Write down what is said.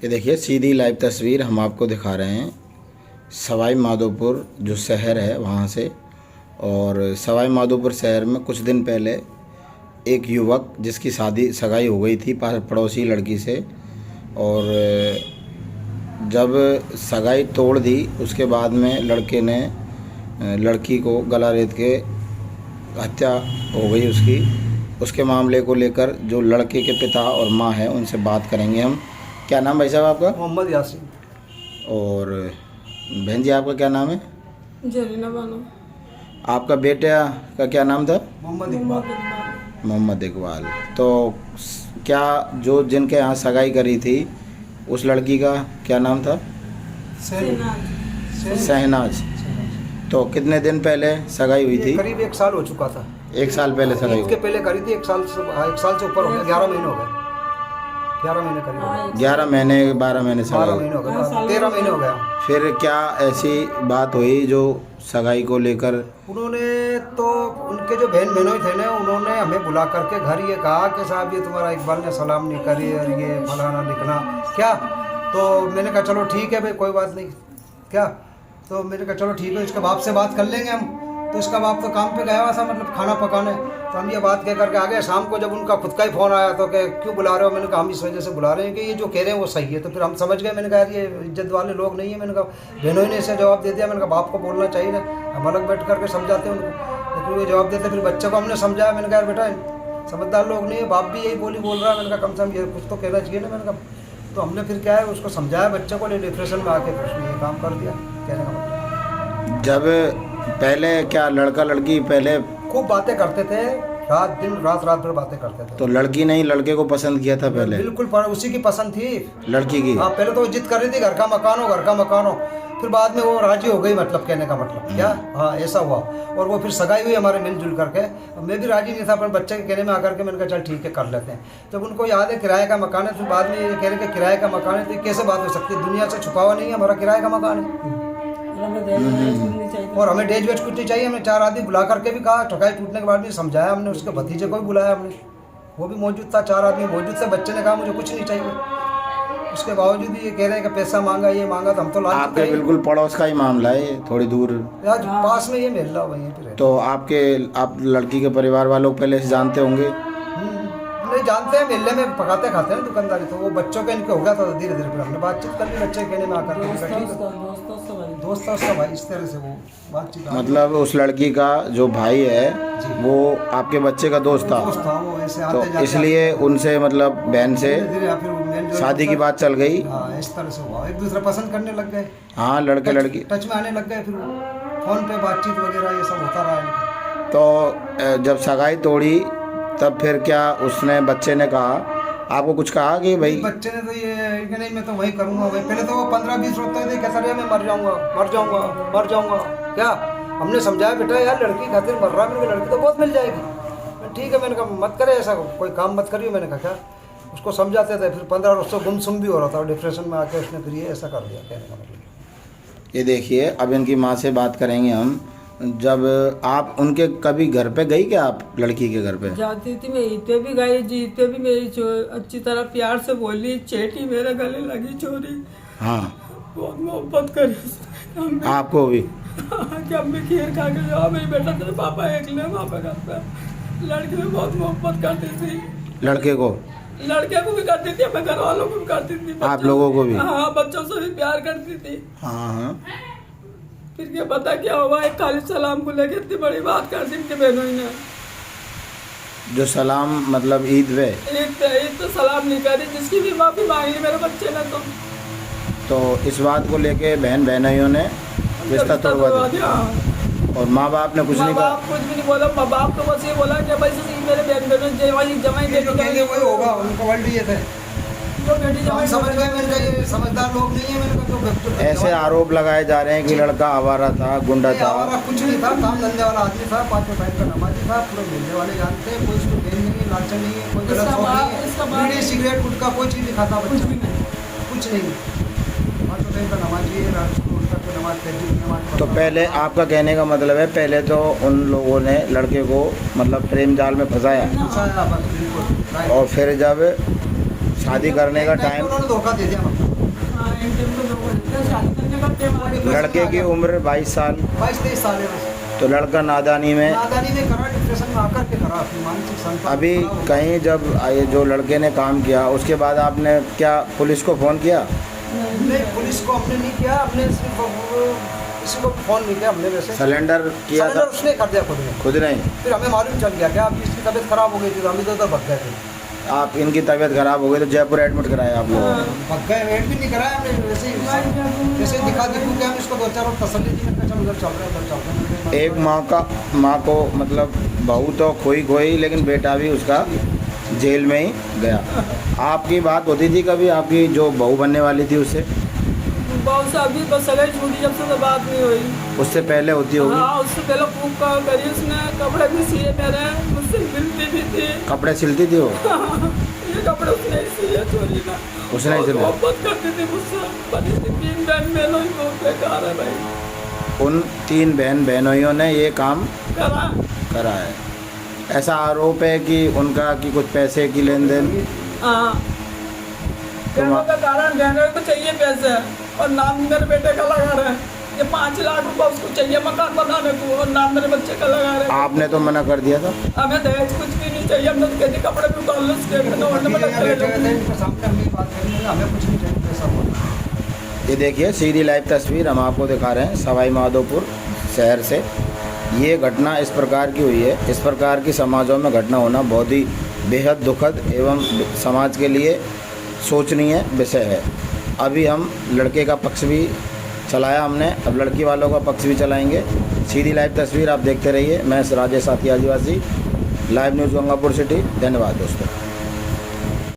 ये देखिए सीधी लाइव तस्वीर हम आपको दिखा रहे हैं सवाई माधोपुर जो शहर है वहाँ से। और सवाई माधोपुर शहर में कुछ दिन पहले एक युवक जिसकी सगाई हो गई थी पड़ोसी लड़की से, और जब सगाई तोड़ दी उसके बाद में लड़के ने लड़की को गला रेत के हत्या हो गई उसके मामले को लेकर जो लड़के के पिता और माँ हैं उनसे बात करेंगे हम। क्या नाम भाई साहब आपका? मोहम्मद यासीन। और बहन जी आपका क्या नाम है? जरीना बानो। आपका बेटा का क्या नाम था? मोहम्मद इकबाल। मोहम्मद इकबाल। तो क्या जो जिनके यहाँ सगाई करी थी उस लड़की का क्या नाम था? शहनाज। तो कितने दिन पहले सगाई हुई थी? करीब 1 साल हो चुका था। 1 साल पहले सगाई उसके पहले करी थी। 1 साल से ऊपर हो गया। 11 महीने हो गए। 11 महीने करीब। 11 महीने 12 महीने सगाई। 12 महीने हो गए। 13 महीने हो गया। फिर क्या ऐसी बात हुई जो सगाई को लेकर? उन्होंने तो उनके जो बहन बहनोई थे ना, उन्होंने हमें बुला करके घर ये कहा कि साहब ये तुम्हारा इकबाल ने सलाम नहीं करी और ये फलाना लिखना क्या। तो मैंने कहा चलो ठीक है भाई कोई बात नहीं क्या। तो मैंने कहा चलो ठीक है इसके बाप से बात कर लेंगे हम। तो इसका बाप तो काम पे गया हुआ था, मतलब खाना पकाने। तो हम ये बात कह करके आ गए। शाम को जब उनका खुद का ही फ़ोन आया तो कि क्यों बुला रहे हो, मैंने कहा हम इस वजह से बुला रहे हैं कि ये जो कह रहे हैं वो सही है। तो फिर हम समझ गए। मैंने कहा यार ये इज्जत वाले लोग नहीं है। मैंने कहा बहनों ने ऐसे जवाब दे दिया। मैंने कहा बाप को बोलना चाहिए ना, हम अलग बैठ करके समझाते हैं उनको, लेकिन ये जवाब देते। फिर बच्चे को हमने समझाया। मैंने कहा यार बेटा समझदार लोग नहीं है, बाप भी यही बोल रहा है। मैंने कहा कम से कम ये कुछ तो कहना चाहिए ना। मैंने कहा तो हमने फिर क्या है उसको समझाया बच्चे को, डिप्रेशन में आके फिर उसने ये काम कर दिया। कहने का मतलब जब पहले क्या लड़का लड़की पहले खूब बातें करते थे, रात भर बातें करते थे। तो लड़की नहीं लड़के को पसंद किया था पहले? बिल्कुल उसी की पसंद थी लड़की की। हाँ पहले तो वो जिद कर रही थी घर का मकान हो। फिर बाद में वो राजी हो गई, मतलब कहने का मतलब क्या। हाँ ऐसा हुआ। और वो फिर सगाई हुई हमारे मिलजुल करके। मैं भी राजी नहीं था अपने बच्चे के कहने में आकर के। मैंने कहा चल ठीक है कर लेते हैं। जब उनको याद है किराए का मकान है, फिर बाद में ये कह रहे कि किराए का मकान है, तो कैसे बात हो सकती है? दुनिया से छुपा हुआ नहीं है, हमारा किराए का मकान है और हमें डेज वेज कुछ नहीं चाहिए। हमने 4 आदमी बुला करके भी कहा, ठकाई टूटने के बाद भी समझाया हमने। उसके भतीजे को भी बुलाया हमने, वो भी मौजूद था। 4 आदमी मौजूद थे। बच्चे ने कहा मुझे कुछ नहीं चाहिए। उसके बावजूद भी ये कह रहे हैं कि पैसा मांगा ये मांगा। तो हम तो लाल आपके बिल्कुल पड़ोस का ही मामला है, थोड़ी दूर यार पास में ये मिल रहा वहीं पे। तो आप लड़की के परिवार वालों पहले से जानते होंगे? नहीं जानते हैं, मिलने में पकाते खाते हैं दुकानदारी। तो वो बच्चों के इनके हो गया था। धीरे धीरे फिर हमने बातचीत कर ली बच्चे कहने में आकर। दोस्त उसका भाई, इस तरह से वो बातचीत। मतलब उस लड़की का जो भाई है वो आपके बच्चे का दोस्त था? वो ऐसे तो आते इसलिए उनसे मतलब बहन से शादी की बात चल गई। हाँ इस तरह से हुआ। एक दूसरा पसंद करने लग गए। हाँ लड़के लड़की टच में आने लग गए। फिर फोन पे बातचीत वगैरह ये सब होता रहा। तो जब सगाई तोड़ी तब फिर क्या उसने बच्चे ने कहा आपको कुछ कहा कि भाई? बच्चे ने तो ये कि नहीं मैं तो वही करूँगा भाई। पहले तो वो 15-20 रोते थे कैसा रहा मैं मर जाऊँगा क्या। हमने समझाया बेटा यार लड़की खातिर मर रहा है। मेरे लड़की तो बहुत मिल जाएगी। ठीक है मैंने कहा मत करे ऐसा कोई काम मत करिए। मैंने कहा क्या उसको समझाते थे। फिर 15 रोज से गुमसुम भी हो रहा था और डिप्रेशन में आके उसने फिर ये ऐसा कर दिया। कहने का मतलब ये देखिए अब इनकी माँ से बात करेंगे हम। जब आप उनके कभी घर पे गई क्या आप लड़की के घर पे? जाती थी मैं, ईटे भी गई जी। ईटे भी मेरी अच्छी तरह प्यार से बोली, चेटी मेरे गले लगी छोरी। हाँ बहुत मोहब्बत करी आपको भी? कि हम भी खीर खा के जाओ मेरी बेटा तेरे पापा एक ले वहाँ पे घर पे। लड़की में बहुत मोहब्बत करती थी। लड़के को भी करती थी, अपने घर वालों को भी करती थी। आप लोगों को भी? हाँ बच्चों से भी प्यार करती थी। हाँ फिर क्या पता क्या हुआ, एक खाली सलाम को लेकर इतनी बड़ी बात कर दी इनके बहनों ने। जो सलाम मतलब ईद पे? ईद तो सलाम नहीं करी, जिसकी भी माफी मांगी मेरे बच्चे ने। तो इस बात को लेके बहनोइयों ने रिश्ता तोड़वा दिया। और माँ बाप ने कुछ नहीं कहा? कुछ भी नहीं बोला। माँ बाप तो बस ये बोला कि भाई मेरे बहन जमाई बेटी वही होगा उनका वर्ल्ड ये थे जो बेटी जमाई समझ गए। मैंने कहा ये समझदार लोग नहीं है। मैंने कहा ऐसे आरोप लगाए जा रहे हैं कि लड़का आवारा था, गुंडा था। कुछ नहीं था, काम धंधे वाला आदमी था, 5 टाइम का नमाजी था। पूरे मिलने वाले जानते हैं, कोई इसको गेम नहीं है, लालच नहीं है, कोई गलत सोच नहीं है। बीड़ी सिगरेट गुटखा कोई चीज़ नहीं खाता बच्चा, कुछ नहीं। 5 टाइम का नमाजी है, रात को उठकर के नमाज पढ़ती। तो पहले आपका कहने का मतलब है पहले तो उन लोगों ने लड़के को मतलब प्रेम जाल में फंसाया और फिर जब शादी करने का टाइम उन्होंने धोखा दे दिया। लड़के की उम्र 22 साल, 22-23 साल है बस। तो लड़का नादानी में। नादानी में करा, डिप्रेशन में आकर के करा, अपनी मानसिक संतुलन अभी खराब हो। कहीं जब ये जो लड़के ने काम किया उसके बाद आपने क्या पुलिस को फ़ोन किया? नहीं, पुलिस को हमने नहीं किया, हमने सिर्फ किसी को फ़ोन नहीं किया हमने। वैसे सिलेंडर किया था? सिलेंडर उसने कर दिया खुद ने। खुद नहीं? फिर हमें मालूम चल गया क्या, अब इसकी तबीयत खराब हो गई थी तो हम इधर उधर भग गए थे। आप इनकी तबीयत खराब हो गई तो जयपुर एडमिट कराया आप लोगों ने? भग गए, वेट भी नहीं कराया हमने, वैसे ही जैसे दिखा दिखू के हम इसको 2-4 और तसल्ली दी, मैंने कहा चल उधर चल रहे हैं, उधर चल रहे हैं। एक माँ को मतलब बहू तो खोई लेकिन बेटा भी उसका जेल में ही गया। आपकी बात होती थी कभी आपकी जो बहू बनने वाली थी उससे? बहुत से अभी बस सगाई छूटी जब से तो बात नहीं हुई। उससे पहले होती होगी? हाँ, उससे पहले खूब काम करी उसने, कपड़े भी सिए मेरे, मुझसे मिलती भी थी। कपड़े सिलती थी वो? ये कपड़े उसने ही सिए, चोरी ना। उसने ही सिले? मोहब्बत करती थी मुझसे, पर इसकी 3 बहन बहनों ही बहुत बेकार है भाई। उन 3 बहन बहनों ने ये काम करा है। ऐसा आरोप है कि उनका कि कुछ पैसे की लेन देन? हाँ, बहनों का कारण बहनों को चाहिए पैसे, और नाम मेरे बेटे का लगा रहे हैं। ये 5 लाख रुपए उसको चाहिए मकान बनाने को, और नाम मेरे बच्चे का लगा रहे हैं। आपने तो मना कर दिया था? हमें दहेज कुछ भी नहीं चाहिए, हमने तो कहते कपड़े भी उतार लो उसके, इनके सामने हमने बात करी, हमें कुछ नहीं चाहिए पैसा। ये देखिए सीधी लाइव तस्वीर हम आपको दिखा रहे हैं सवाई माधोपुर शहर से। ये घटना इस प्रकार की हुई है। इस प्रकार की समाजों में घटना होना बहुत ही बेहद दुखद एवं समाज के लिए सोचनीय विषय है। अभी हम लड़के का पक्ष भी चलाया हमने, अब लड़की वालों का पक्ष भी चलाएंगे। सीधी लाइव तस्वीर आप देखते रहिए। मैं राजेश साथी आदिवासी, लाइव न्यूज़ गंगापुर सिटी। धन्यवाद दोस्तों।